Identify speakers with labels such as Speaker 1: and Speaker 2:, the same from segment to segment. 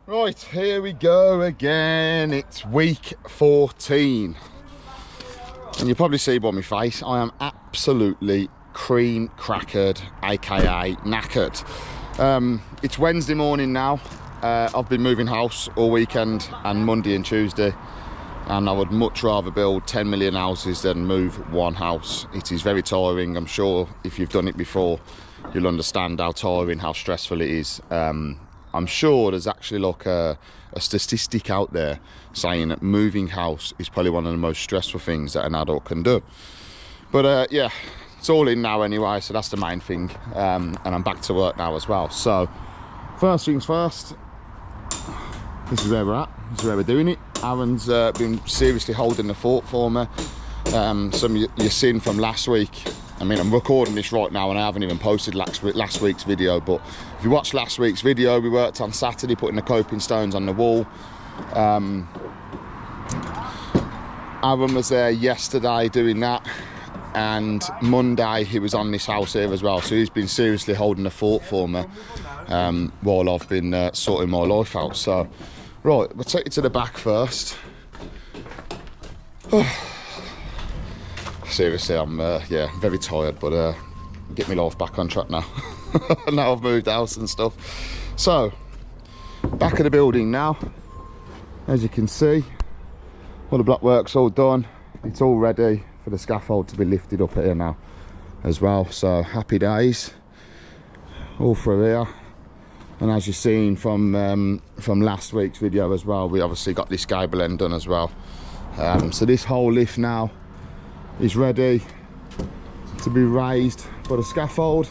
Speaker 1: Right, here we go again. It's week 14. And you probably see by my face, I am absolutely cream crackered, aka knackered. It's Wednesday morning now. I've been moving house all weekend and Monday and Tuesday, and I would much rather build 10 million houses than move one house. It is very tiring. I'm sure if you've done it before, you'll understand how tiring, how stressful it is. I'm sure there's actually like a statistic out there saying that moving house is probably one of the most stressful things that an adult can do. But yeah, it's all in now anyway, so that's the main thing. And I'm back to work now as well. So first things first, this is where we're at, this is where we're doing it. Aaron's been seriously holding the fort for me. Some you've seen from last week. I mean, I'm recording this right now and I haven't even posted last week's video, but if you watched last week's video, we worked on Saturday putting the coping stones on the wall. Aaron was there yesterday doing that, and Monday he was on this house here as well, so he's been seriously holding the fort for me while I've been sorting my life out. So right, we'll take you to the back first. Seriously, I'm yeah, very tired, but get my life back on track now. Now I've moved house and stuff. So back of the building now, as you can see, all the block work's all done. It's all ready for the scaffold to be lifted up here now as well. So happy days all through here. And as you've seen from last week's video as well, we obviously got this gable end done as well. So this whole lift now is ready to be raised for the scaffold.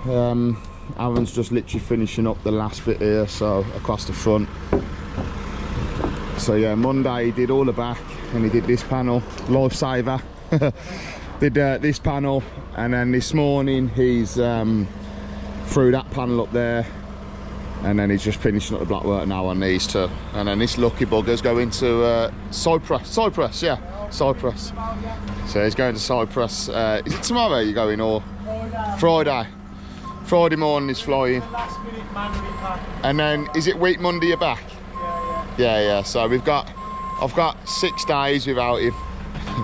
Speaker 1: Aaron's just literally finishing up the last bit here, so across the front. So yeah, Monday he did all the back and he did this panel, lifesaver. Did this panel, and then this morning he's threw that panel up there, and then he's just finishing up the block work now on these two. And then this lucky bugger's going to Cyprus, yeah. Cyprus. So he's going to Cyprus. Is it tomorrow you're going, or Friday? Friday morning he's flying.
Speaker 2: Last minute manually pack.
Speaker 1: And then is it week Monday you're back? Yeah. So I've got 6 days without him.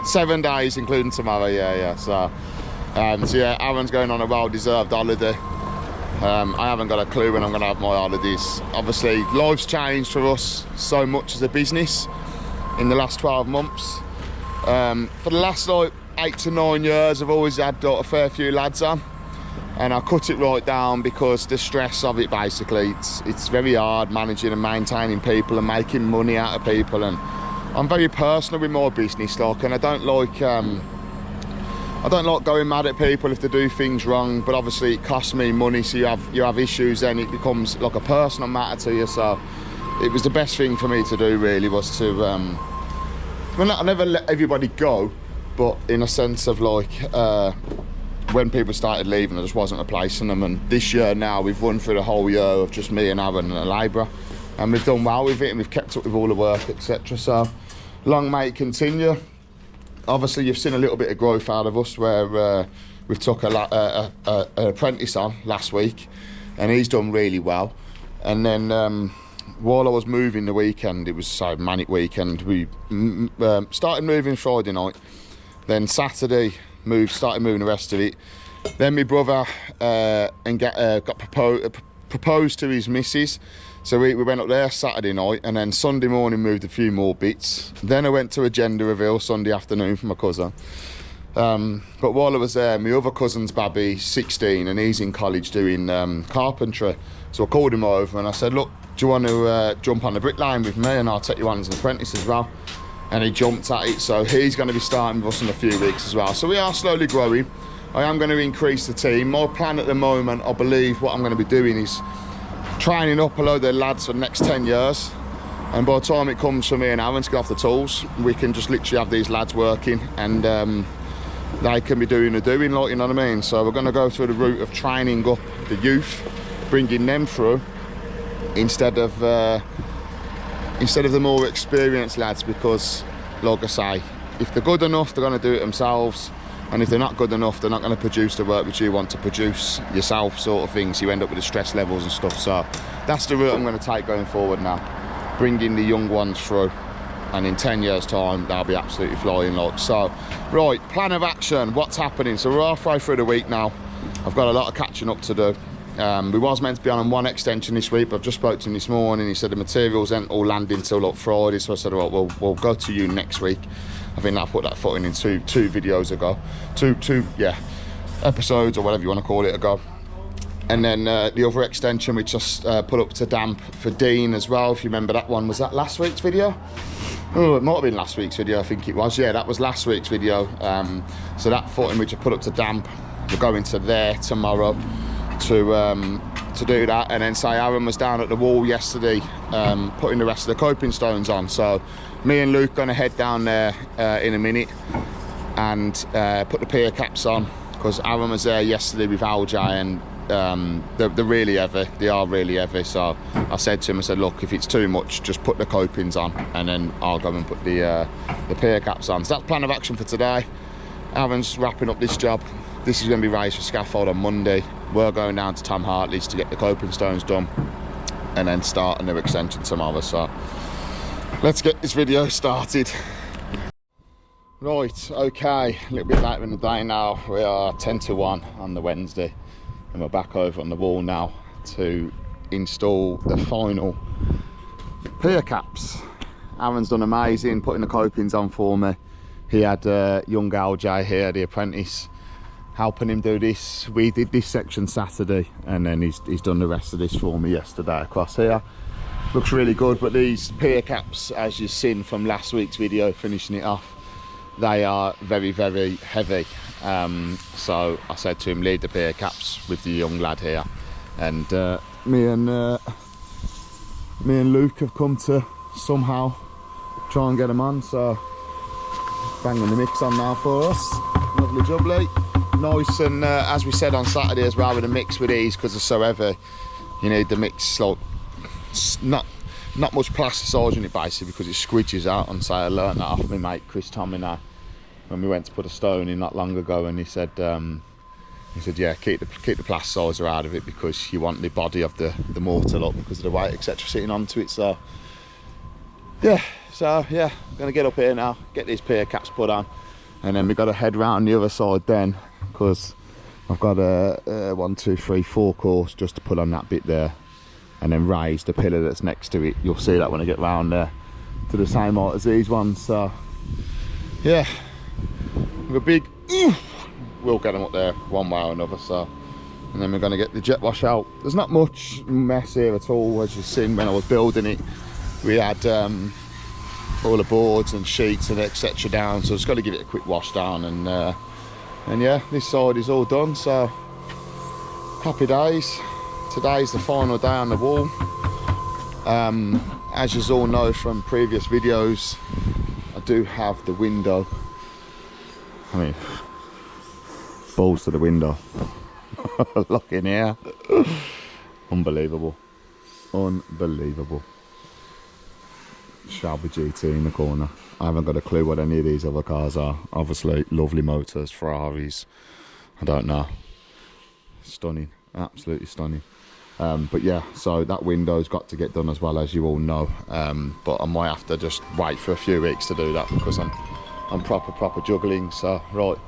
Speaker 1: 7 days including tomorrow. Yeah. So yeah, Aaron's going on a well-deserved holiday. I haven't got a clue when I'm going to have my holidays. Obviously, life's changed for us so much as a business in the last 12 months. For the last like 8 to 9 years, I've always had a fair few lads on, and I cut it right down because the stress of it, basically, it's very hard managing and maintaining people and making money out of people. And I'm very personal with my business, like, and I don't like going mad at people if they do things wrong, but obviously it costs me money, so you have issues, then it becomes like a personal matter to you. So it was the best thing for me to do, really, was to well, I never let everybody go, but in a sense of like when people started leaving, I just wasn't replacing them. And this year now we've run through the whole year of just me and Aaron and a labourer, and we've done well with it, and we've kept up with all the work, etc. So long may it continue. Obviously you've seen a little bit of growth out of us, where we've took an apprentice on last week, and he's done really well. And then while I was moving the weekend, it was so manic weekend, we started moving Friday night, then Saturday started moving the rest of it. Then my brother got proposed to his missus, so we went up there Saturday night, and then Sunday morning moved a few more bits. Then I went to a gender reveal Sunday afternoon for my cousin. But while I was there, my other cousin's baby, 16, and he's in college doing carpentry. So I called him over and I said, look, do you want to jump on the bricklaying with me, and I'll take you on as an apprentice as well? And he jumped at it, so he's going to be starting with us in a few weeks as well. So we are slowly growing. I am going to increase the team. My plan at the moment, I believe what I'm going to be doing is training up a load of the lads for the next 10 years. And by the time it comes for me and Aaron to get off the tools, we can just literally have these lads working, and they can be doing the doing, like, you know what I mean? So we're going to go through the route of training up the youth, bringing them through, instead of the more experienced lads, because like I say, if they're good enough, they're going to do it themselves. and if they're not good enough, they're not going to produce the work which you want to produce yourself, sort of thing. So you end up with the stress levels and stuff. So that's the route I'm going to take going forward now, bringing the young ones through, and in 10 years time they'll be absolutely flying. Like, so right, plan of action, what's happening. So we're halfway through the week now. I've got a lot of catching up to do. We was meant to be on one extension this week, but I've just spoke to him this morning. He said the materials ain't all landing till like Friday, so I said, right, we'll go to you next week. I think I put that foot in two videos ago, two episodes or whatever you want to call it ago. And then the other extension we just put up to damp for Dean as well. If you remember that one, was that last week's video? Oh, it might have been last week's video, I think it was. Yeah, that was last week's video. So that footing which I put up to damp, we're going to there tomorrow to do that. And then say Aaron was down at the wall yesterday putting the rest of the coping stones on. So me and Luke gonna head down there in a minute and put the pier caps on, because Aaron was there yesterday with LJ, and they're really heavy. They are really heavy. So I said to him, I said, look, if it's too much, just put the copings on, and then I'll go and put the pier caps on. So that's plan of action for today. Aaron's wrapping up this job. This is going to be raised for scaffold on Monday. We're going down to Tom Hartley's to get the coping stones done, and then start a new extension tomorrow. So let's get this video started. Right, okay, a little bit later in the day now. We are 10 to 1 on the Wednesday, and we're back over on the wall now to install the final pier caps. Aaron's done amazing putting the copings on for me. He had young LJ here, the apprentice, helping him do this. We did this section Saturday, and then he's done the rest of this for me yesterday across here. Looks really good. But these pier caps, as you've seen from last week's video finishing it off, they are very, very heavy. So I said to him, leave the pier caps with the young lad here, and me and Luke have come to somehow try and get them on. So banging the mix on now for us. Lovely jubbly. Nice, and as we said on Saturday as well, with the mix with these, because they're so heavy, you need the mix like not much plasticise in it basically, because it squidges out. And so I learned that off my mate Chris Tomina when we went to put a stone in not long ago, and he said yeah, keep the plasticizer out of it, because you want the body of the mortar up because of the weight etc sitting onto it. So yeah, I'm gonna get up here now, get these pier caps put on, and then we got to head round the other side then, because I've got a 1, 2, 3, 4 course just to put on that bit there, and then raise the pillar that's next to it. You'll see that when I get round there, to the same height as these ones. So yeah, we're big. We'll get them up there one way or another. So, and then we're going to get the jet wash out. There's not much mess here at all, as you've seen when I was building it. We had all the boards and sheets and etc down, so it's got to give it a quick wash down, and yeah, this side is all done. So happy days. Today's the final day on the wall. As you all know from previous videos, I do have the window, I mean, balls to the window. Look in here. Unbelievable, unbelievable. Shelby GT in the corner. I haven't got a clue what any of these other cars are. Obviously lovely motors, Ferraris, I don't know. Stunning, absolutely stunning. But yeah, so that window's got to get done as well, as you all know. But I might have to just wait for a few weeks to do that, because I'm proper juggling. So right,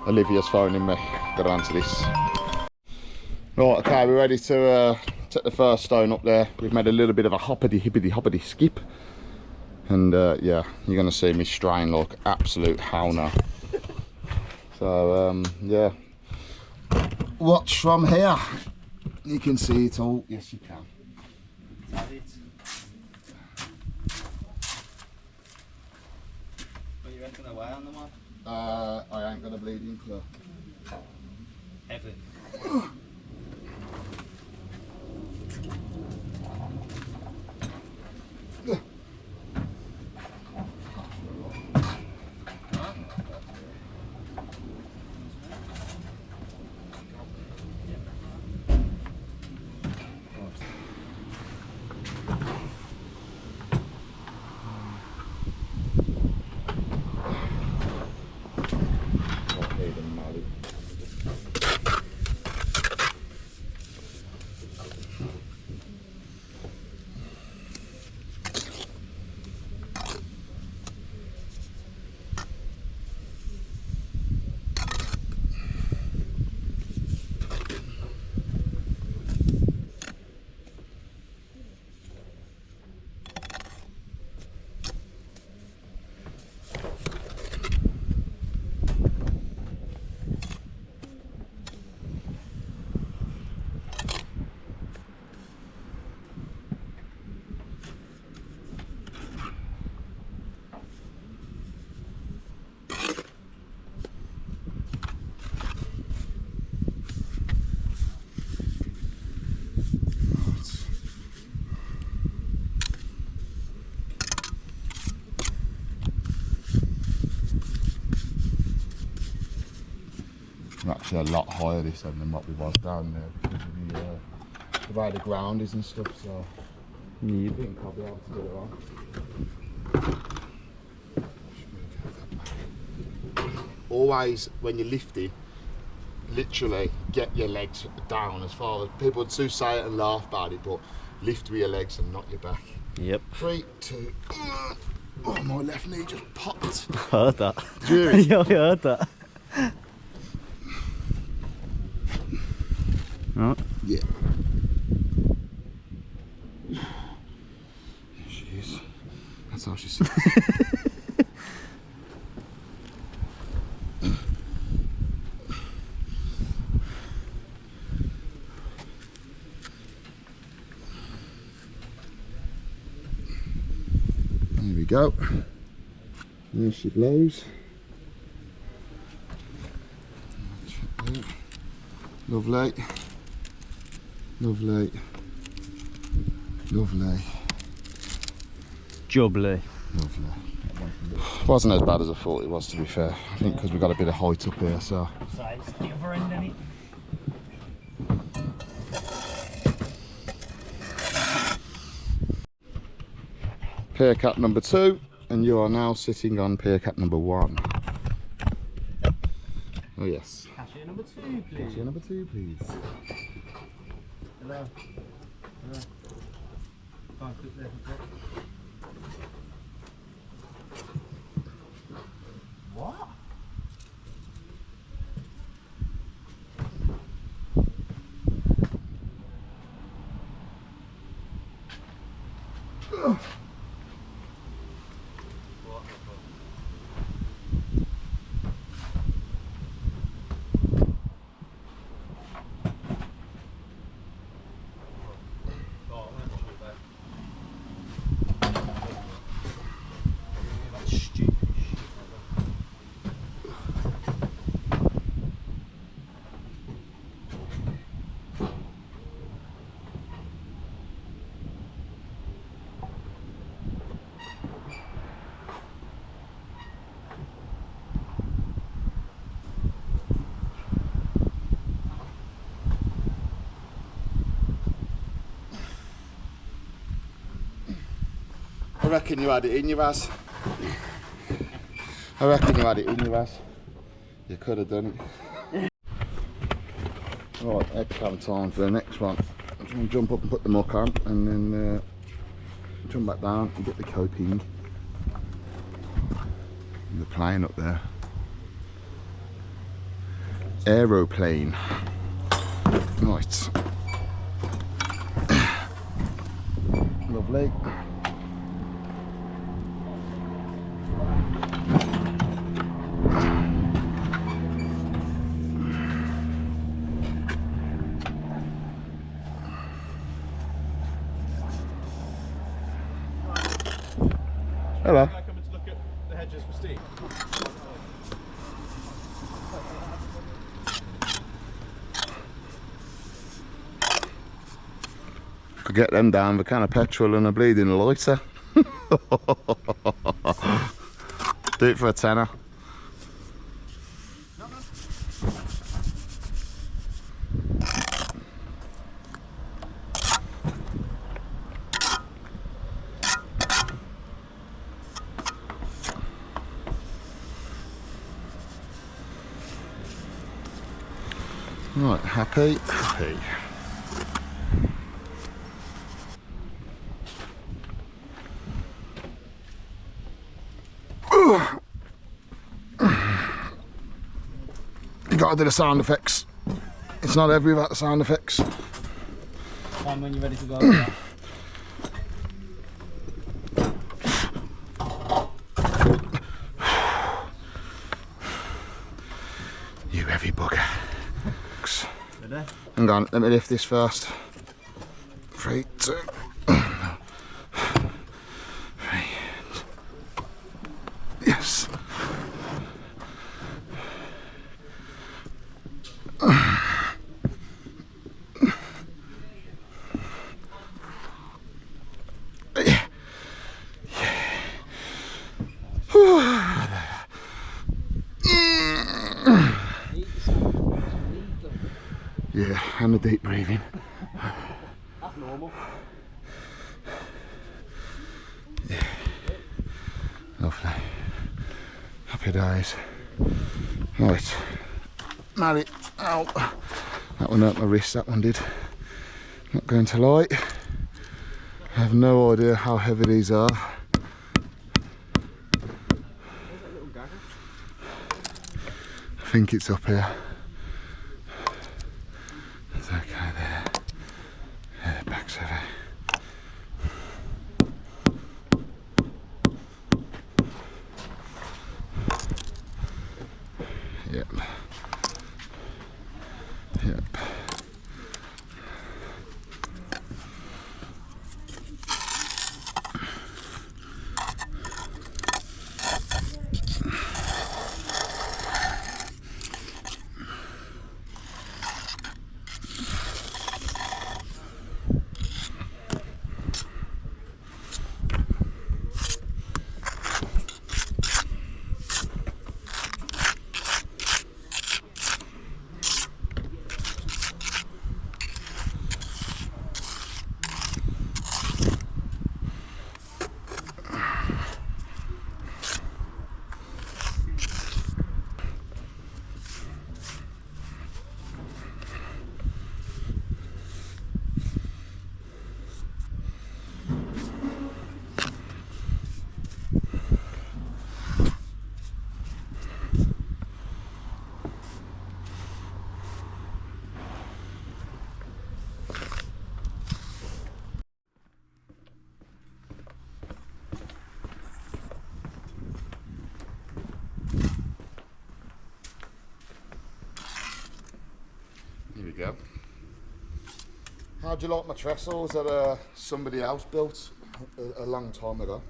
Speaker 1: Olivia's phoning me, got to answer this. Right, okay, we're ready to take the first stone up there. We've made a little bit of a hoppity skip. And yeah, you're going to see me strain like absolute hell now. So yeah, watch from here. You can see it all. Yes, you can. Is that it?
Speaker 3: What you reckon away on the one?
Speaker 1: I ain't got a bleeding clue.
Speaker 3: Heavy.
Speaker 1: actually a lot higher this end than what we was down there because of the way the ground is and stuff, so I think I'll be able to do it on. Always, when you're lifting, literally get your legs down as far as people do say it and laugh about it, but lift with your legs and not your back.
Speaker 4: Yep.
Speaker 1: 3, 2. Oh, my left knee just popped.
Speaker 4: I heard that.
Speaker 1: Did you hear it?
Speaker 4: Yeah, I heard that. Right.
Speaker 1: Yeah. There she is. That's how she sits. There we go. There she blows. Lovely. Lovely. Lovely.
Speaker 4: Jubbly.
Speaker 1: Lovely. Wasn't as bad as I thought it was, to be fair. I think because we've got a bit of height up here, so.
Speaker 2: So it's the other end, innit?
Speaker 1: Pier cap number 2, and you are now sitting on pier cap number 1. Oh yes.
Speaker 2: Cashier number 2, please.
Speaker 1: Cashier number 2, please.
Speaker 2: Hello. Hello. Fine, put there, put there. What?
Speaker 1: I reckon you had it in your ass. I reckon you had it in your ass. You could have done it. Right, extra time for the next one. I'm just going to jump up and put the muck on and then jump back down and get the coping. The plane up there. Aeroplane. Right. Lovely. Hello.
Speaker 2: Can I come in to look at the hedges for Steve?
Speaker 1: Could get them down with a can of petrol and a bleeding lighter. Do it for a tenner. Right, happy, happy. You gotta do the sound effects. It's not every about the sound effects.
Speaker 3: Fine when you're ready to go.
Speaker 1: You heavy bugger. Hang on, let me lift this first. 3, 2. 3. Yes. Yeah, and the deep breathing.
Speaker 3: That's normal.
Speaker 1: Yeah. Lovely. Happy days. Right. Marry. Ow. That one hurt my wrist, that one did. Not going to lie. I have no idea how heavy these are. I think it's up here. It's okay there. Yeah, the back's heavy. Yep. Yep. Here we go. How'd you like my trestles that somebody else built a long time ago?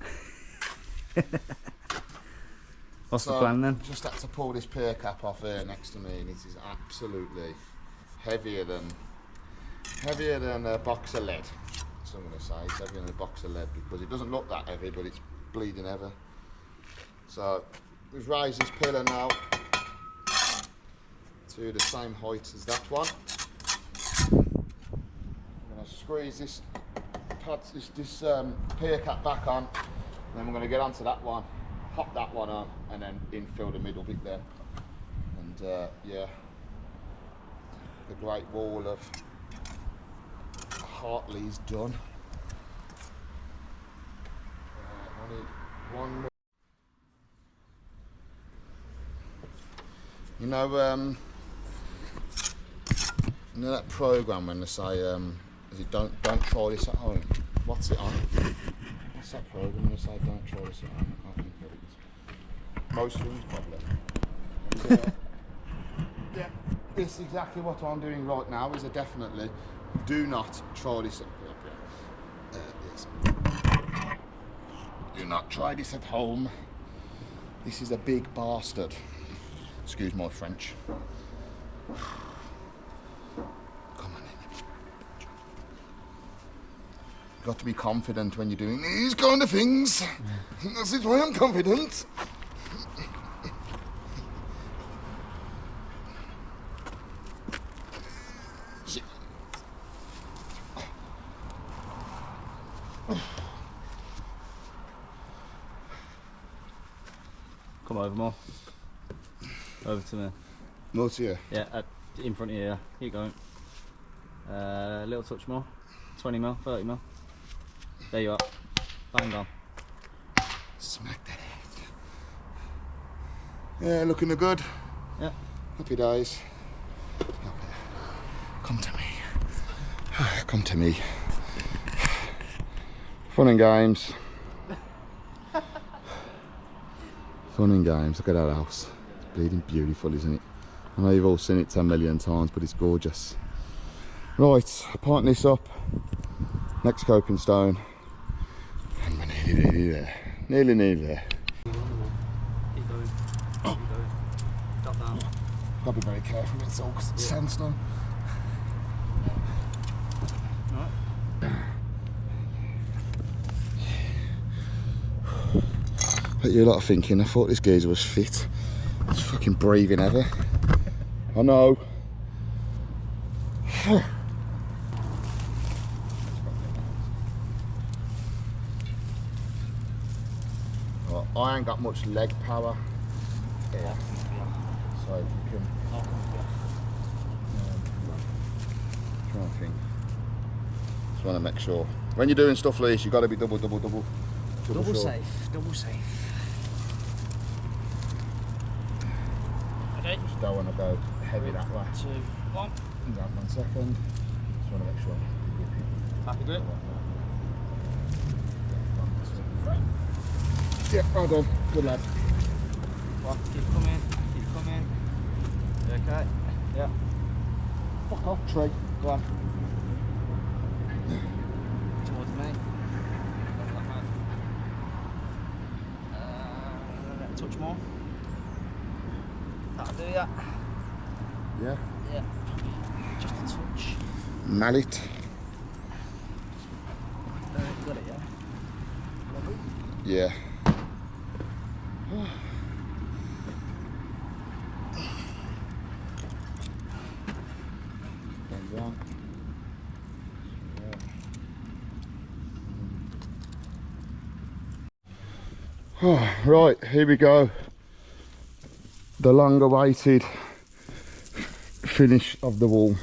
Speaker 3: What's the plan then?
Speaker 1: Just had to pull this pier cap off here next to me, and it is absolutely heavier than a box of lead. That's what I'm going to say. It's heavier than a box of lead because it doesn't look that heavy, but it's bleeding heavy. So we've raised this pillar now to the same height as that one. I'm going to squeeze this pier cap back on, and then we're going to get onto that one, hop that one on, and then infill the middle bit there. And yeah, the Great Wall of Hartley's done. I need one more. You know that program when they say, is it don't try this at home? What's it on? What's that program when they say don't try this at home? I can't think what it is. Most things probably. And, yeah, it's exactly what I'm doing right now. Is a definitely do not try this at home. Yes. Do not try this at home. This is a big bastard. Excuse my French. Come on in. Got to be confident when you're doing these kind of things. This is why I'm confident.
Speaker 3: Come over more. Over to me.
Speaker 1: More to you?
Speaker 3: Yeah, in front of you, yeah. Keep going. A little touch more. 20 mil, 30 mil. There you are. Bang on.
Speaker 1: Smack that head. Yeah, looking good.
Speaker 3: Yeah.
Speaker 1: Happy days. Come to me. Come to me. Fun and games. Fun and games. Look at that house. It's bleeding beautiful, isn't it? I know you've all seen it 10 million times, but it's gorgeous. Right, I'll parting this up. Next coping stone. And we're nearly there. Nearly there.
Speaker 3: Keep going. Keep going. Drop down.
Speaker 1: Gotta be very careful with it all because it's sandstone.
Speaker 3: Alright.
Speaker 1: But you lot are thinking, I thought this geezer was fit. He's fucking breathing heavy. I know. Well, I ain't got much leg power. Yeah. So if you can. Trying to think. Just want to make sure. When you're doing stuff like this, you've got to be double
Speaker 3: Double
Speaker 1: sure.
Speaker 3: safe, double safe. Okay.
Speaker 1: Just don't want to go heavy that way.
Speaker 3: 2, 1.
Speaker 1: Hang on 1 second. Just want to make sure.
Speaker 3: Happy to do it?
Speaker 1: Yeah, well done. Good lad.
Speaker 3: One, keep coming, keep coming. You okay? Yeah.
Speaker 1: Fuck off, tree.
Speaker 3: Go on. Towards me. Touch more. That'll do ya.
Speaker 1: Yeah.
Speaker 3: Yeah. Just a touch.
Speaker 1: Mallet.
Speaker 3: You got it, yeah?
Speaker 1: Yeah. Right, here we go. The long-awaited finish of the wall.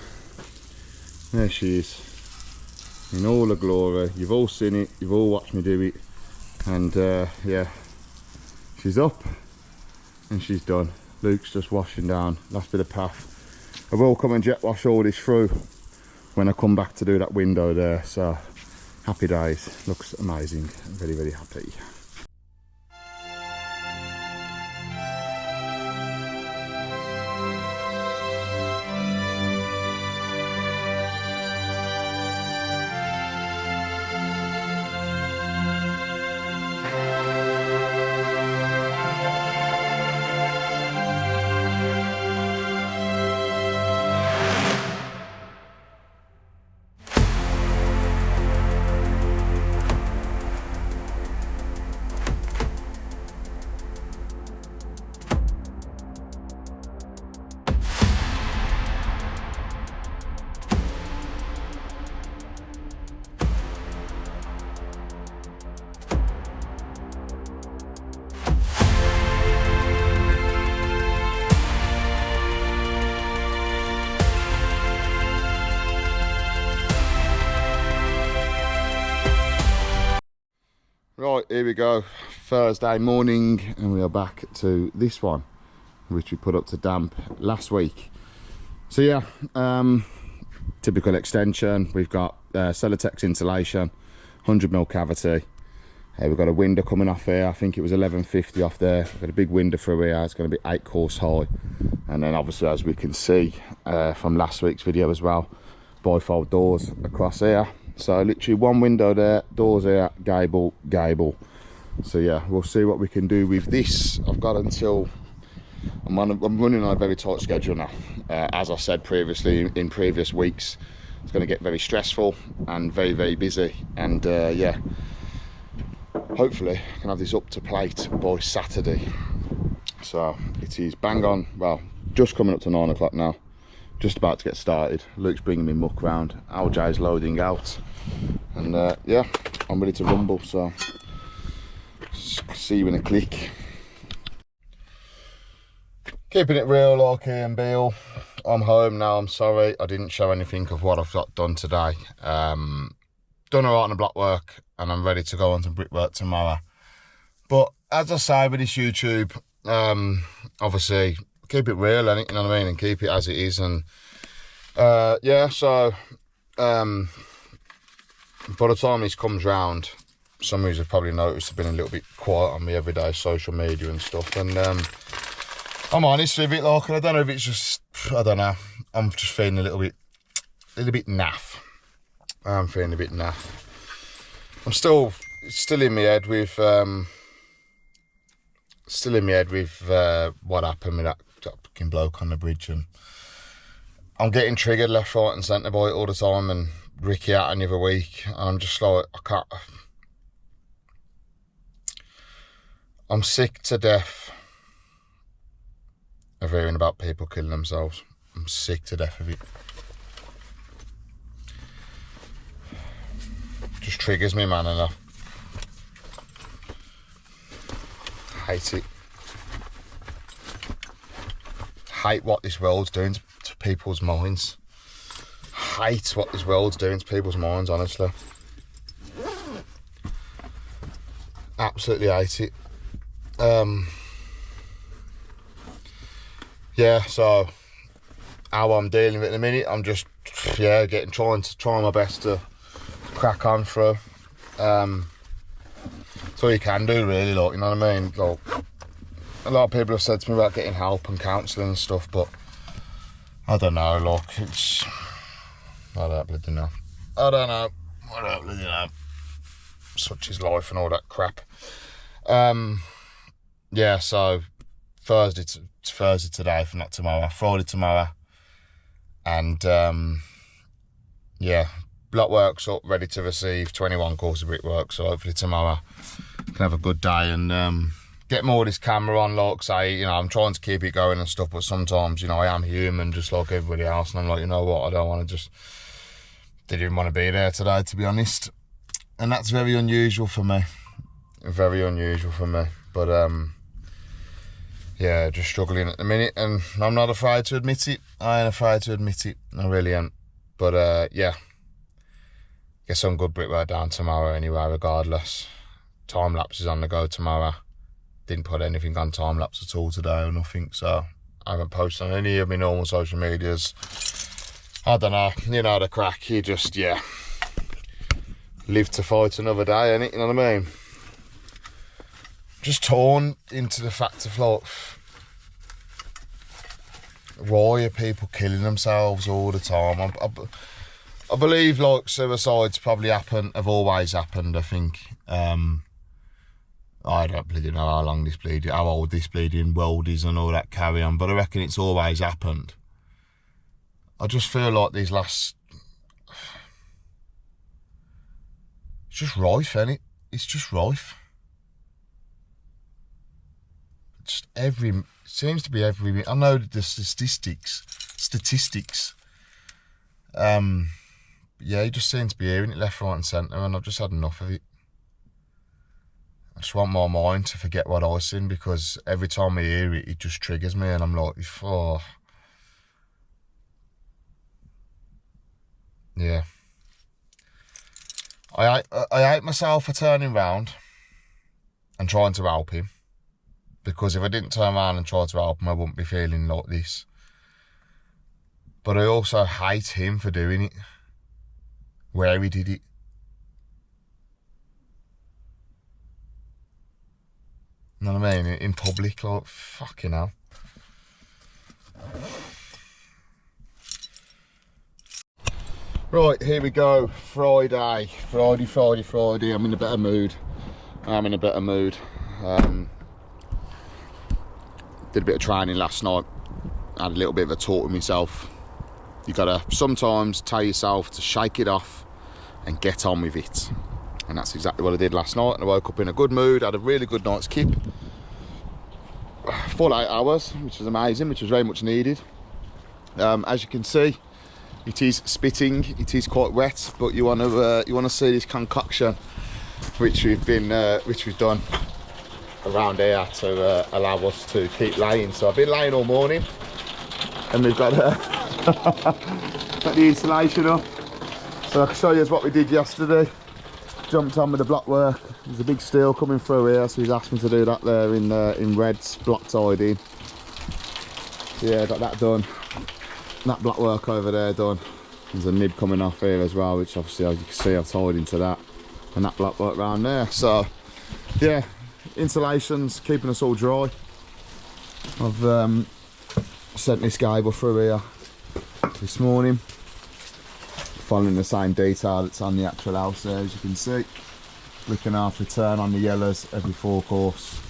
Speaker 1: There she is, in all her glory. You've all seen it, you've all watched me do it, and yeah, she's up and she's done. Luke's just washing down last bit of path. I will come and jet wash all this through when I come back to do that window there, so happy days. Looks amazing. I'm very, very happy. Right, here we go, Thursday morning, and we are back to this one, which we put up to damp last week. So yeah, typical extension. We've got Celotex insulation, 100mm cavity. We've got a window coming off here. I think it was 1150 off there. We've got a big window through here. It's going to be 8 course high, and then obviously, as we can see from last week's video as well, bifold doors across here. So literally one window there, doors here, gable, gable. So yeah, we'll see what we can do with this. I've got until, I'm running on a very tight schedule now. As I said previously, in previous weeks, it's going to get very stressful and very, very busy. And yeah, hopefully I can have this up to plate by Saturday. So it is bang on, well, just coming up to 9 o'clock now. Just about to get started. Luke's bringing me muck round. LJ's loading out, and yeah, I'm ready to rumble. So see you in a click. Keeping it real, like Ian Beale. I'm home now. I'm sorry I didn't show anything of what I've got done today. Done alright on the block work, and I'm ready to go on to brickwork tomorrow. But as I say with this YouTube, obviously, keep it real, you know what I mean, and keep it as it is. And yeah, so by the time this comes round, some of you have probably noticed I've been a little bit quiet on my everyday social media and stuff, and I'm honest with it, like, I don't know if it's just, I don't know, I'm just feeling a little bit naff. I'm feeling a bit naff. I'm still in my head with what happened with that fucking bloke on the bridge, and I'm getting triggered left, right and centre by it all the time, and Ricky out the other week, and I'm just like, I'm sick to death of hearing about people killing themselves. I'm sick to death of it. triggers me, man, and I hate it. Hate what this world's doing to people's minds. Hate what this world's doing to people's minds, honestly. Absolutely hate it. Yeah, so how I'm dealing with it in a minute, I'm just trying my best to crack on through. That's all you can do, really, like, you know what I mean? Like, a lot of people have said to me about getting help and counselling and stuff, but I don't know, like, it's... I don't bloody know. I don't bloody know. Such is life and all that crap. Yeah, so Thursday today, if not tomorrow. Friday tomorrow. And, yeah, block work's up, ready to receive 21 course of brickwork, so hopefully tomorrow can have a good day and get more of this camera on. Like say, you know, I'm trying to keep it going and stuff, but sometimes, you know, I am human just like everybody else, and I'm like, you know what, I don't want to just... Didn't even want to be there today, to be honest. And that's very unusual for me. Very unusual for me. But, yeah, just struggling at the minute. And I'm not afraid to admit it. I ain't afraid to admit it. I really ain't. But, yeah. Get some good brickwork down tomorrow anyway, regardless. Time-lapse is on the go tomorrow. Didn't put anything on time-lapse at all today or nothing. So, I haven't posted on any of my normal social medias. I don't know, you know the crack, you just, yeah, live to fight another day, innit, you know what I mean? Just torn into the fact of, like, why are people killing themselves all the time? I believe, like, suicides probably have always happened, I think. I don't bloody know how old this bleeding world is and all that carry on, but I reckon it's always happened. I just feel like these last... It's just rife, ain't it? It's just rife. Just every... It seems to be every... I know the statistics. Yeah, you just seem to be hearing it left, right and centre, and I've just had enough of it. I just want my mind to forget what I've seen, because every time I hear it, it just triggers me, and I'm like, oh... Yeah. I hate myself for turning round and trying to help him. Because if I didn't turn around and try to help him, I wouldn't be feeling like this. But I also hate him for doing it. Where he did it. You know what I mean? In public, like, fucking hell. Right, here we go. Friday. I'm in a better mood. Did a bit of training last night. Had a little bit of a talk with myself. You gotta sometimes tell yourself to shake it off and get on with it. And that's exactly what I did last night. And I woke up in a good mood, had a really good night's kip. Full 8 hours, which was amazing, which was very much needed. As you can see, it is spitting, it is quite wet, but you want to see this concoction which we've done around here to allow us to keep laying. So I've been laying all morning, and we've got got the insulation up. So I can show you what we did yesterday. Jumped on with the block work. There's a big steel coming through here, so he's asked me to do that there in Red's block tidying. So yeah, got that done. That block work over there done. There's a nib coming off here as well, which obviously, as you can see, I've tied into that, and that block work round there. So yeah, insulation's keeping us all dry. I've sent this cable through here this morning, following the same detail that's on the actual house there, as you can see. Looking after turn on the yellows every 4 course.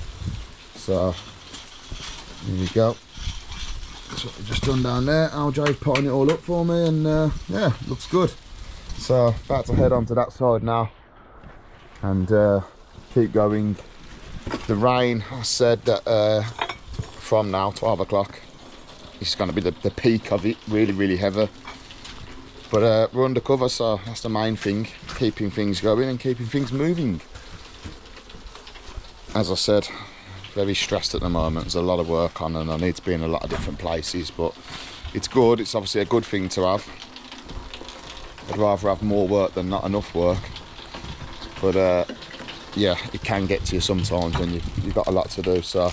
Speaker 1: So here we go. That's what we've just done down there. LJ's potting it all up for me, and yeah, looks good. So about to head on to that side now and keep going. The rain, I said that from now 12 o'clock is going to be the peak of it, really heavy. But we're undercover, so that's the main thing, keeping things going and keeping things moving. As I said, very stressed at the moment. There's a lot of work on and I need to be in a lot of different places, but it's good. It's obviously a good thing to have. I'd rather have more work than not enough work. But yeah, it can get to you sometimes when you've got a lot to do. So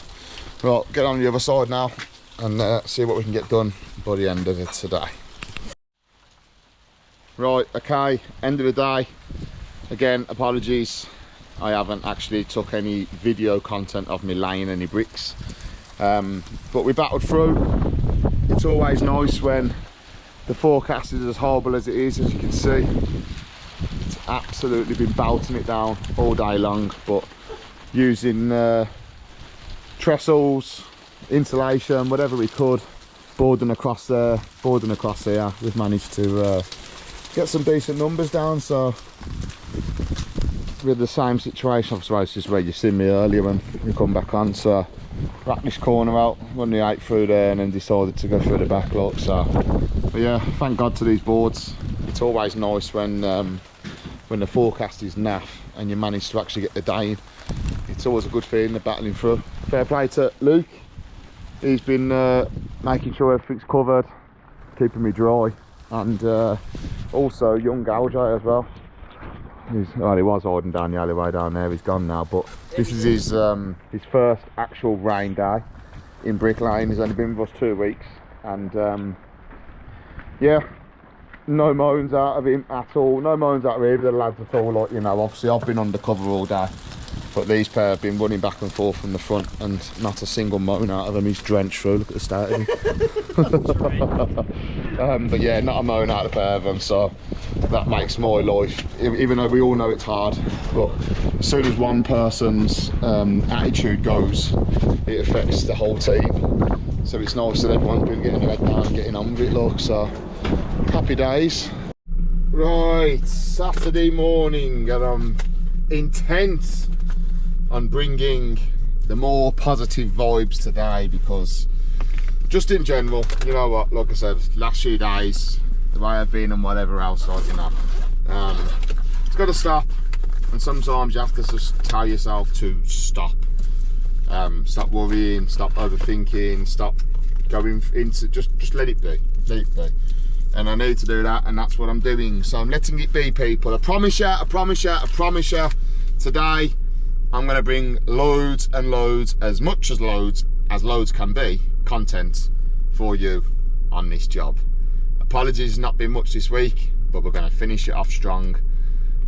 Speaker 1: well, get on the other side now and see what we can get done by the end of it today. Right, okay, end of the day. Again, apologies, I haven't actually took any video content of me laying any bricks, but we battled through. It's always nice when the forecast is as horrible as it is. As you can see, it's absolutely been belting it down all day long, but using trestles, insulation, whatever we could, boarding across there, boarding across here, we've managed to get some decent numbers down. So we're the same situation, I suppose, this is where you've seen me earlier when we come back on. So wrapped this corner out, run the 8 through there and then decided to go through the back lot. So but yeah, thank God to these boards. It's always nice when the forecast is naff and you manage to actually get the day in. It's always a good feeling, the battling through. Fair play to Luke, he's been making sure everything's covered, keeping me dry, and also young Aljo as well. Well, he was hiding down the alleyway down there, he's gone now, but this is his first actual rain day in bricklaying. He's only been with us 2 weeks, and yeah, no moans out of him at all, no moans out of either of the lads at all. Like, you know, obviously I've been undercover all day, but these pair have been running back and forth from the front and not a single moan out of him. He's drenched through, look at the state of him. But yeah, not a moan out of the pair of them, so that makes my life, even though we all know it's hard, but as soon as one person's attitude goes, it affects the whole team. So it's nice that everyone's been getting their head down and getting on with it, look, so happy days. Right, Saturday morning, and I'm intent on bringing the more positive vibes today, because just in general, you know what, like I said, last few days, the way I've been and whatever else, like, you know, it's got to stop, and sometimes you have to just tell yourself to stop. Stop worrying, stop overthinking, stop going into, just let it be, let it be. And I need to do that, and that's what I'm doing. So I'm letting it be, people. I promise you, I promise you, I promise you, today I'm going to bring loads and loads, as much as loads can be, content for you on this job. Apologies, not been much this week, but we're going to finish it off strong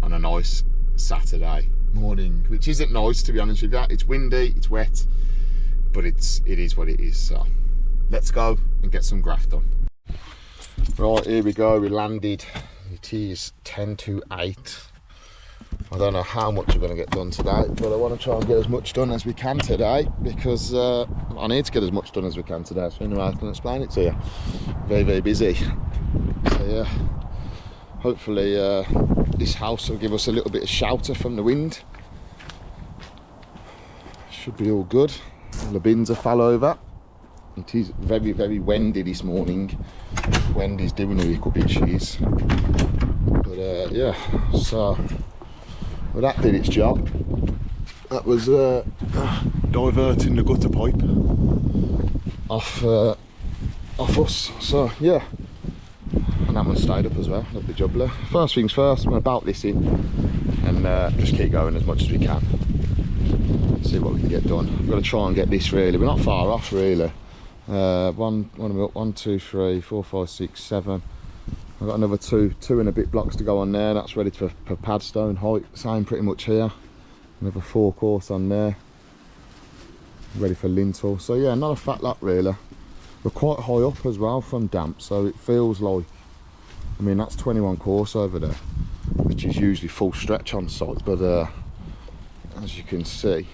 Speaker 1: on a nice Saturday morning, which isn't nice, to be honest with you. It's windy, it's wet, but it is what it is. So let's go and get some graft done. Right, here we go, we landed. It is 10 to 8. I don't know how much we're going to get done today, but I want to try and get as much done as we can today, because I need to get as much done as we can today. So anyway, I can explain it to you. Very, very busy. So yeah, hopefully this house will give us a little bit of shelter from the wind. Should be all good. All the bins are fell over. It is very, very windy this morning. Wendy's doing a little bit, she is. But yeah, so well, that did its job. That was diverting the gutter pipe off us. So yeah, and that one stayed up as well. Lovely job there. First things first, I'm going to bolt this in and just keep going as much as we can. See what we can get done. I'm going to try and get this really. We're not far off really. 1, 2, 3, 4, 5, 6, 7. I've got another two and a bit blocks to go on there. That's ready for padstone height. Same pretty much here. Another 4 course on there. Ready for lintel. So yeah, not a fat lot really. We're quite high up as well from damp, so it feels like, I mean, that's 21 course over there, which is usually full stretch on site, but as you can see,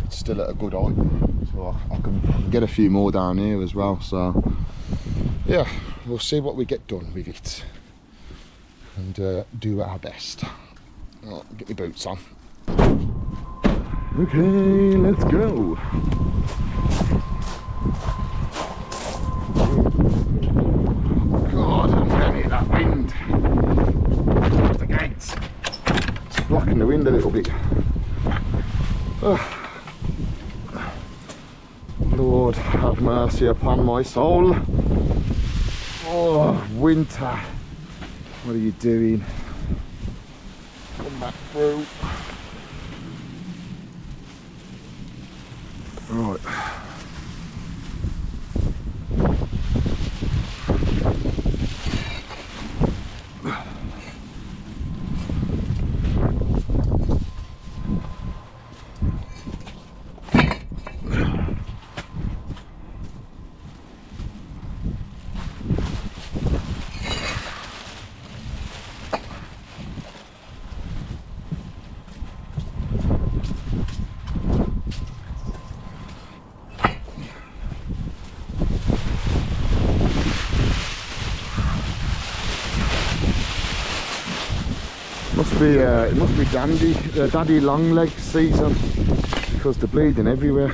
Speaker 1: it's still at a good height, so I can get a few more down here as well. So yeah, we'll see what we get done with it and do our best. Oh, get my boots on. Okay, let's go. end a little bit. Lord have mercy upon my soul. Oh, winter. What are you doing? Come back through. Right. It must be daddy long leg season, because they're bleeding everywhere.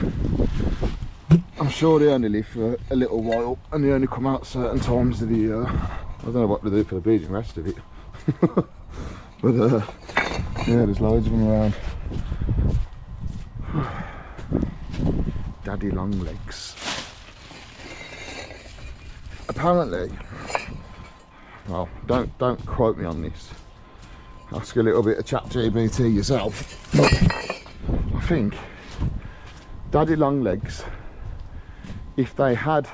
Speaker 1: I'm sure they only live for a little while and they only come out certain times of the year. I don't know what to do for the bleeding rest of it. But yeah, there's loads of them around. Daddy long legs. Apparently, well, don't quote me on this. Ask a little bit of ChatGPT yourself. I think daddy long legs, if they could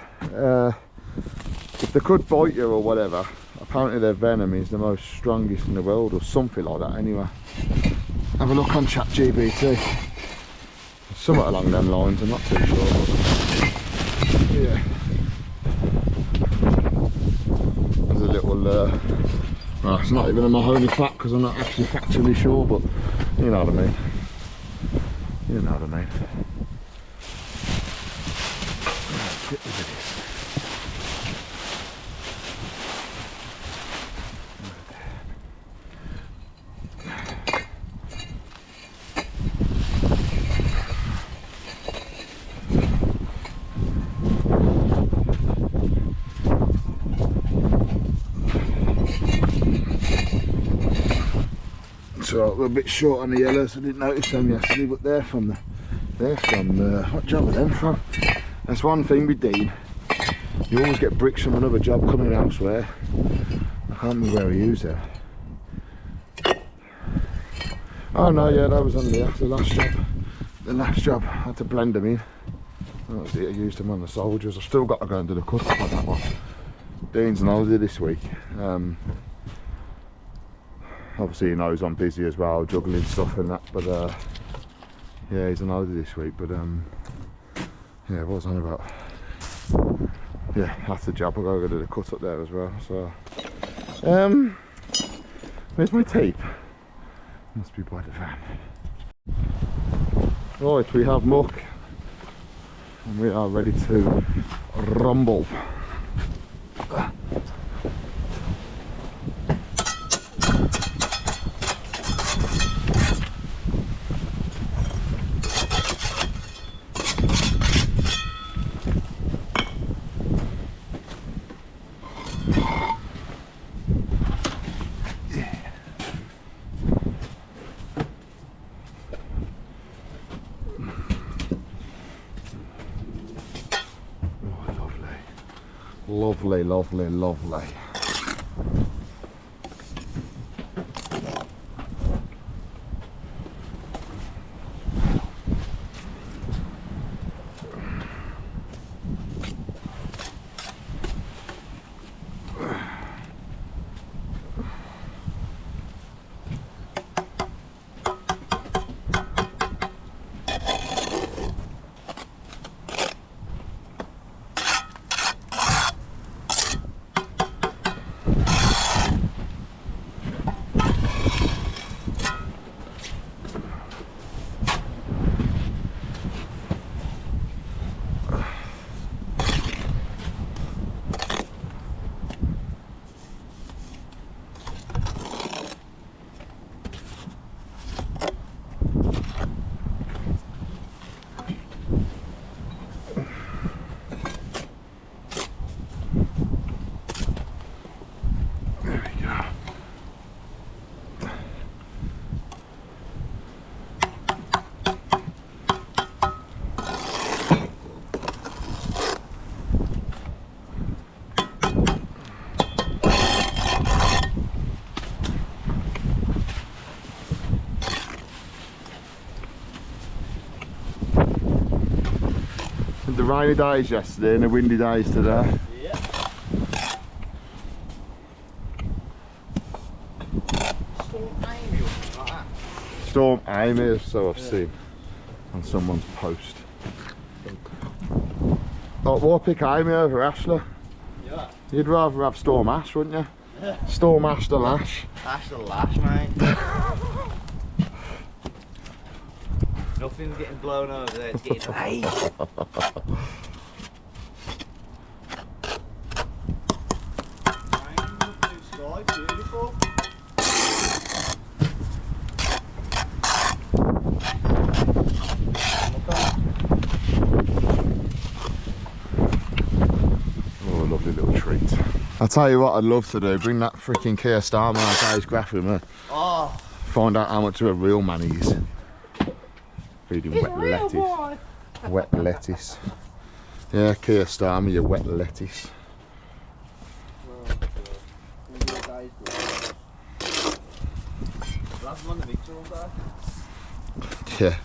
Speaker 1: bite you or whatever, apparently their venom is the most strongest in the world or something like that anyway. Have a look on ChatGPT. Somewhat along them lines, I'm not too sure. But yeah. There's a little well, it's not even a Mahoney fact because I'm not actually factually sure, but you know what I mean. You know what I mean. Right, get rid of this. So we're a bit short on the yellows. I didn't notice them yesterday, but they're from what job are them from? That's one thing with Dean. You always get bricks from another job coming elsewhere. I can't remember where he used them. Oh no, yeah, that was on the last job. The last job, I had to blend them in. That was it, I used them on the soldiers. I've still got to go and do the cut up on that one. Dean's on holiday this week. Obviously he knows I'm busy as well, juggling stuff and that, but yeah, he's on holiday this week, but yeah, what was on about? Yeah, that's the job. I'll go do the cut up there as well. So where's my tape? Must be by the van. Right, we have muck and we are ready to rumble. Lovely, lovely, lovely. rainy days yesterday and the windy days today.
Speaker 3: Yeah. Storm Amy or something like that.
Speaker 1: Storm Amy, so I've seen on someone's post. Oh, we'll pick Amy over Ashley.
Speaker 3: Yeah.
Speaker 1: You'd rather have Storm Ash, wouldn't you? Yeah. Storm Ash the Lash.
Speaker 3: Ash the Lash, mate. Nothing's getting blown over there, it's getting rain. Blue sky, beautiful.
Speaker 1: Oh, lovely little treat. I'll tell you what I'd love to do, bring that freaking Kia Starman out guy's graph with me.
Speaker 3: Oh.
Speaker 1: Find out how much of a real man he is. Feeding wet lettuce.
Speaker 3: Boy.
Speaker 1: Wet lettuce. Yeah, Kia Starman, you wet lettuce.
Speaker 3: Last one, the Victor all day.
Speaker 1: Yeah.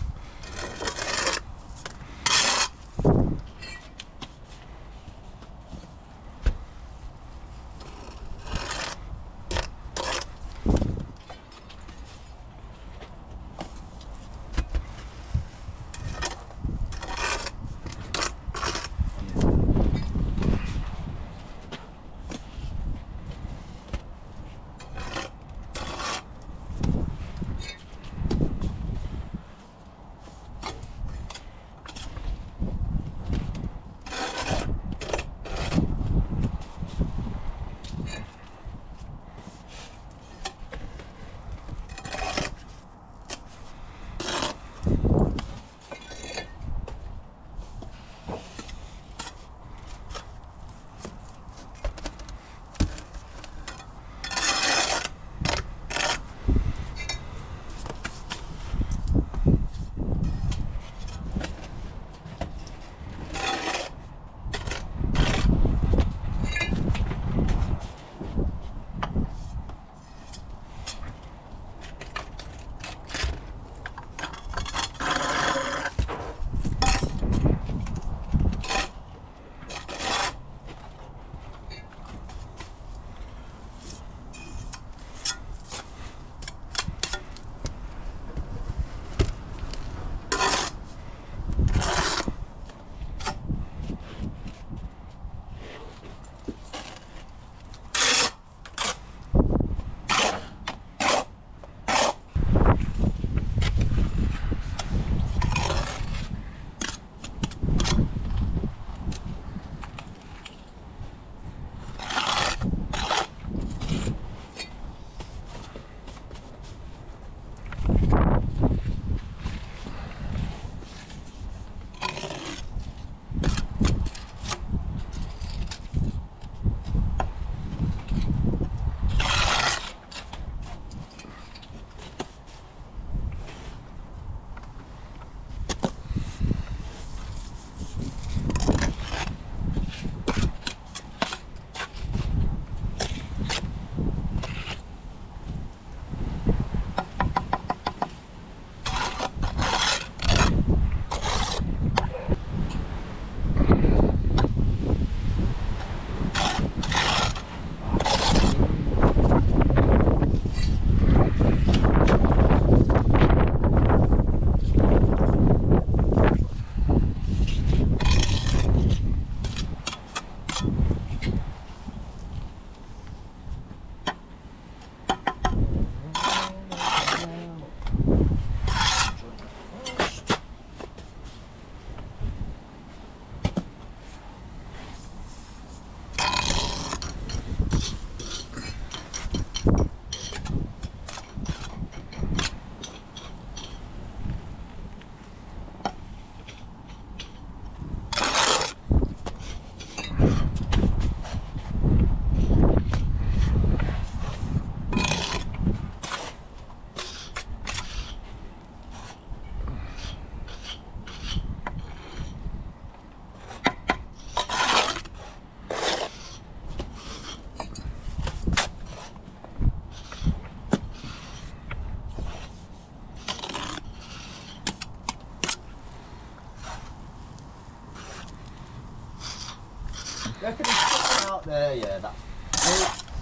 Speaker 3: Out there, yeah, that.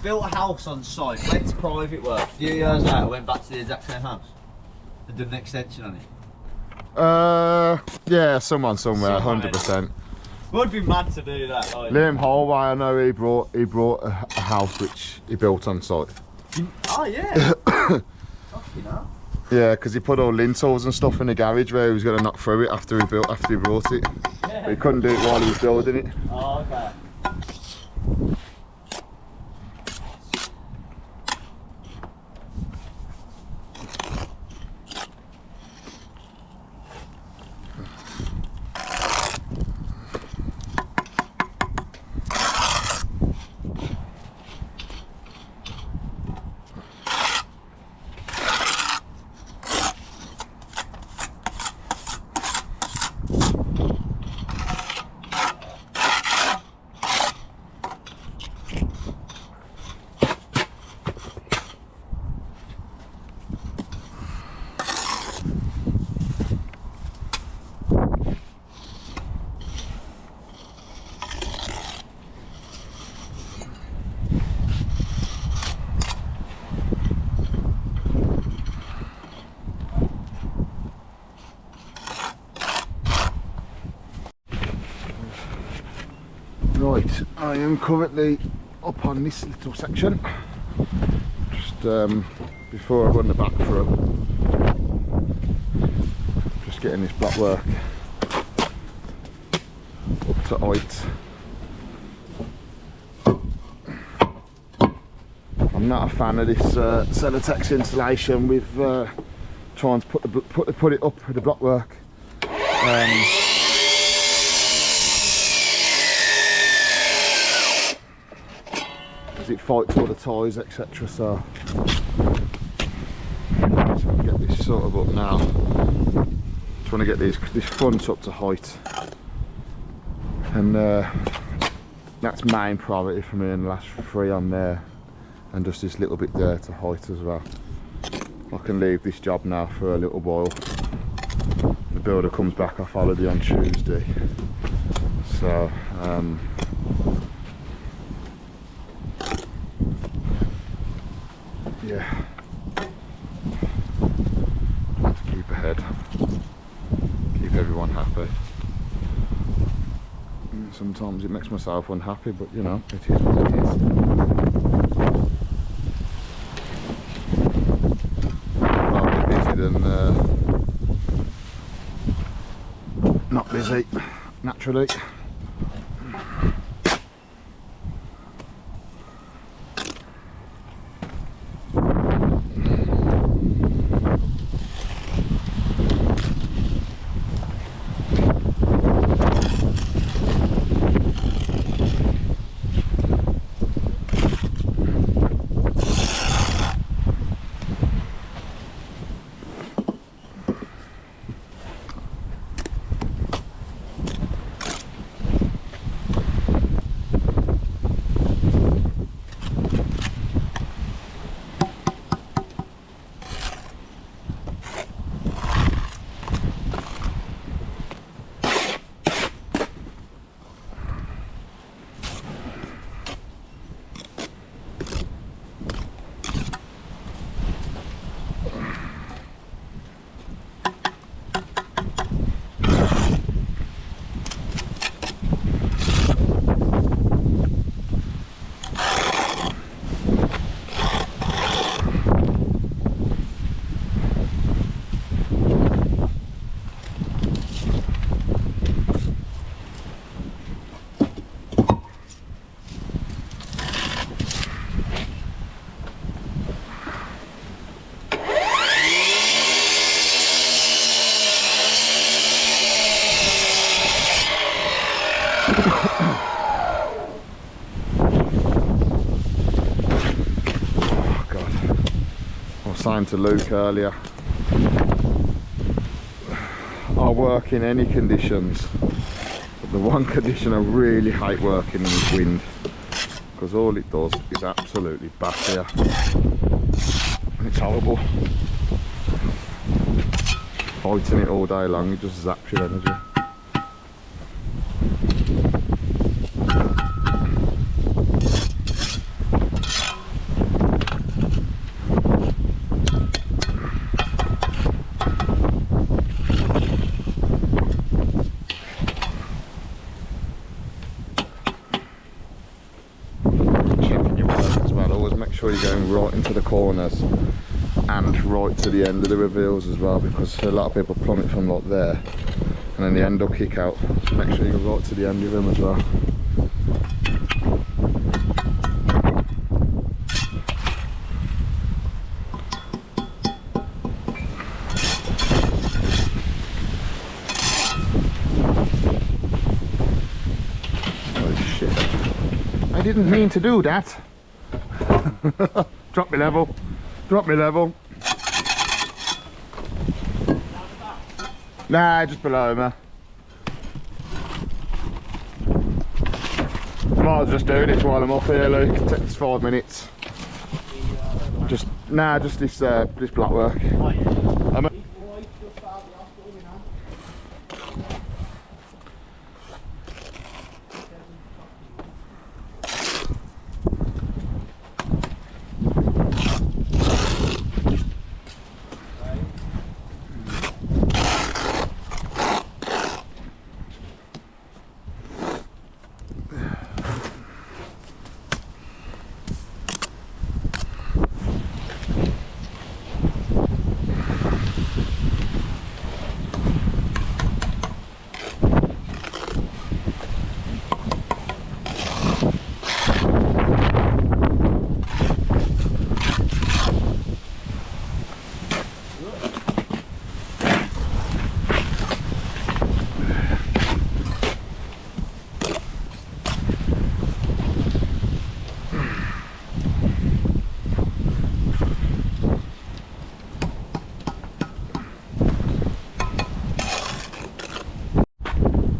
Speaker 3: Built a house on site, went to private work. A few years later, went back to the exact same house and did an extension on it.
Speaker 1: Yeah, someone somewhere, 100%.
Speaker 3: Would be mad to do that. Like.
Speaker 1: Liam Holway, I know he brought a house which he built on site.
Speaker 3: Oh yeah. Fucking hell.
Speaker 1: Yeah, because he put all lintels and stuff in the garage where he was going to knock through it after he brought it.
Speaker 3: Yeah.
Speaker 1: But he couldn't do it while he was building it.
Speaker 3: Oh, okay.
Speaker 1: Right, I am currently up on this little section. Just before I run the back through. Just getting this block work up to height. I'm not a fan of this Celotex insulation with trying to put it up with the block work. It fights all the ties, etc. So get this sort of up now. Trying to get this front up to height, and that's main priority for me. And the last 3 on there, and just this little bit there to height as well. I can leave this job now for a little while. The builder comes back off holiday on Tuesday, so. Yeah, let's keep ahead, keep everyone happy. Sometimes it makes myself unhappy, but you know, it is what it is. I'll be busy than not busy, naturally. Saying to Luke earlier, I work in any conditions, but the one condition I really hate working in is wind, because all it does is absolutely batter you, and it's horrible. Fighting it all day long, it just zaps your energy. sure you're going right into the corners and right to the end of the reveals as well, because a lot of people plummet from like there and then the end will kick out. So make sure you go right to the end of them as well. I didn't mean to do that. Drop me level. Drop me level. Nah, just below me. I might as well just do this while I'm up here, Luke. It takes 5 minutes. Just this block work.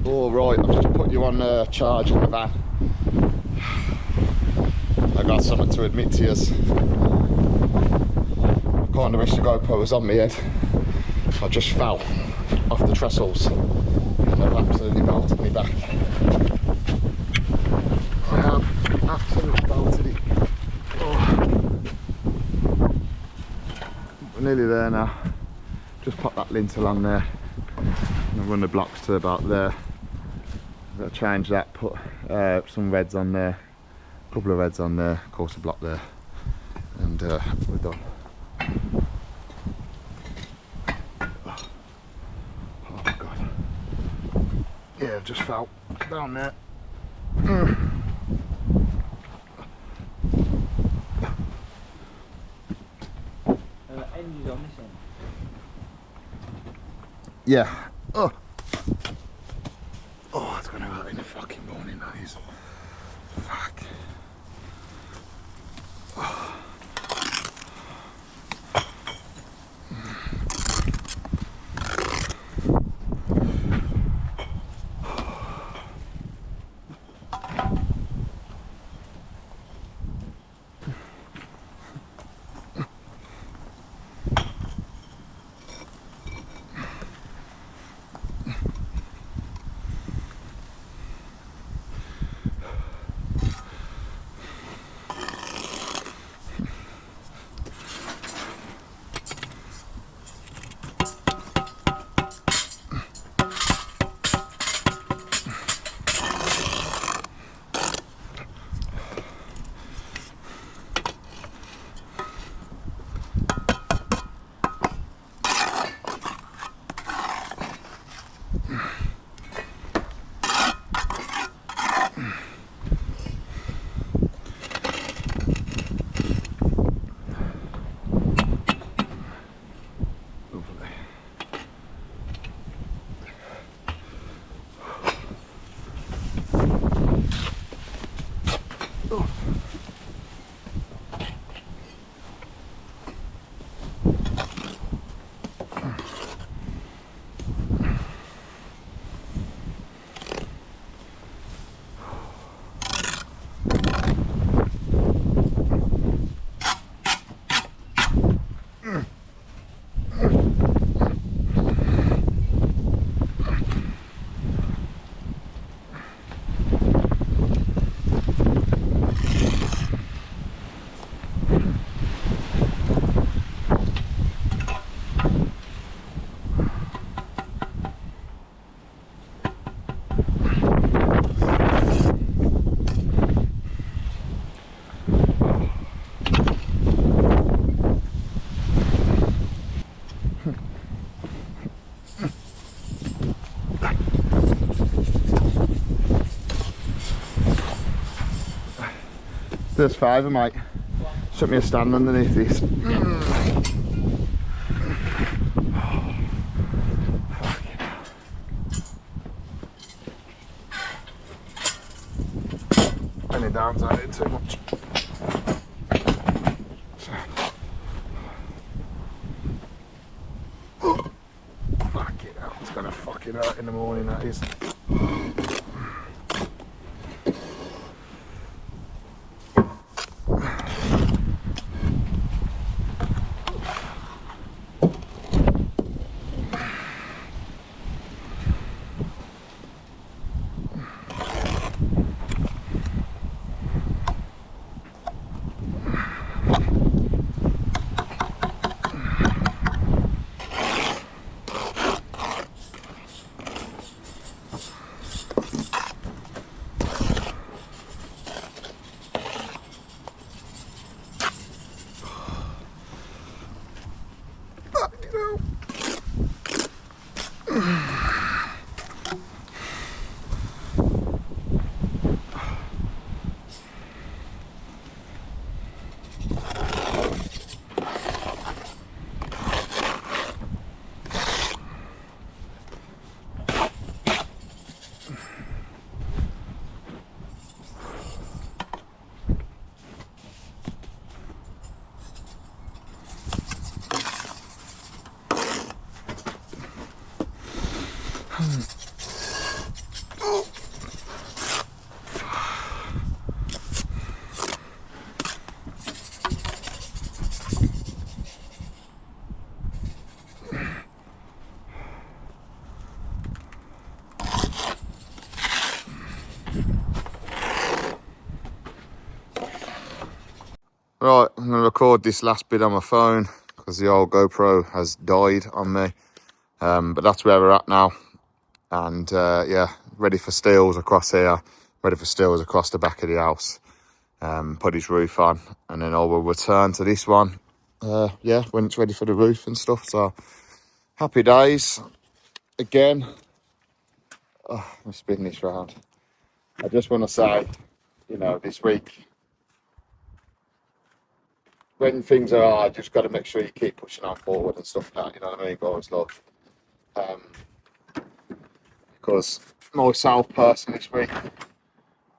Speaker 1: All right, I've just put you on charge in the van. I got something to admit to you. I kind of wish the GoPro was on my head. I just fell off the trestles and I've absolutely melted me back. I have absolutely melted it. Oh. We're nearly there now. Just pop that lint along there and run the blocks to about there. I've got to change that, put some reds on there, a couple of reds on there, of course a block there, and we're done. Oh my god. Yeah, I've just fell down there.
Speaker 3: Engines on this end.
Speaker 1: Yeah. Oh. Oh, it's gonna hurt in the fucking morning, that is. Fuck. Oh. Do us a favour, mate. Shut me a stand underneath this. Any downs I did too much. Fuck it out. It's gonna fucking hurt in the morning, that is. Right, I'm going to record this last bit on my phone because the old GoPro has died on me. But that's where we're at now. And yeah, ready for steels across here, ready for steels across the back of the house. Put his roof on, and then I will return to this one. Yeah, when it's ready for the roof and stuff. So happy days again. Oh, I'm spinning this round. I just want to say, you know, this week, when things are hard, you just got to make sure you keep pushing on forward and stuff like that, you know what I mean, guys? Look, because myself personally this week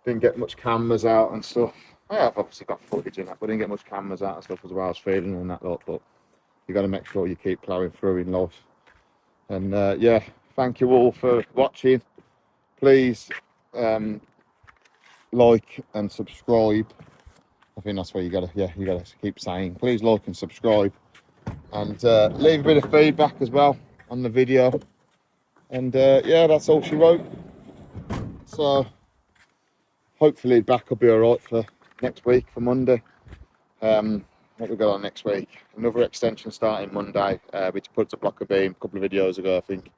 Speaker 1: didn't get much cameras out and stuff. I've obviously got footage in that, but didn't get much cameras out and stuff as well. I was feeling and that lot, but you got to make sure you keep ploughing through in life. And yeah, thank you all for watching. Please like and subscribe. I think that's what you gotta keep saying. Please like and subscribe, and leave a bit of feedback as well on the video. And yeah, that's all she wrote. So hopefully back will be all right for next week, for Monday. What we got on next week? Another extension starting Monday. We put a block of beam a couple of videos ago, I think.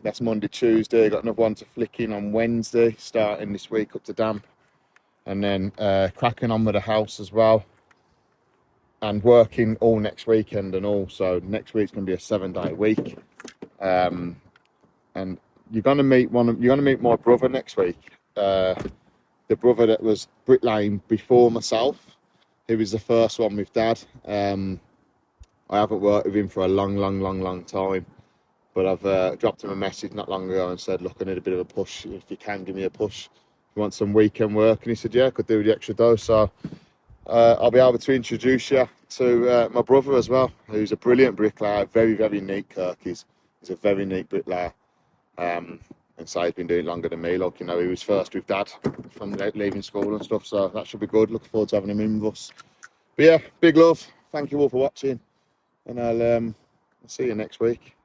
Speaker 1: That's Monday, Tuesday. Got another one to flick in on Wednesday, starting this week up to damp. And then cracking on with the house as well. And working all next weekend and all. So next week's gonna be a 7-day week. And you're gonna meet my brother next week. The brother that was bricklaying before myself. He was the first one with Dad. I haven't worked with him for a long time. But I've dropped him a message not long ago and said, look, I need a bit of a push. If you can, give me a push. You want some weekend work? And he said, yeah, I could do the extra dough. So I'll be able to introduce you to my brother as well, who's a brilliant bricklayer, very neat Kirk. He's a very neat bricklayer. And so he's been doing it longer than me. Like, you know, he was first with Dad from leaving school and stuff. So that should be good. Looking forward to having him in with us. But yeah, big love. Thank you all for watching. And I'll see you next week.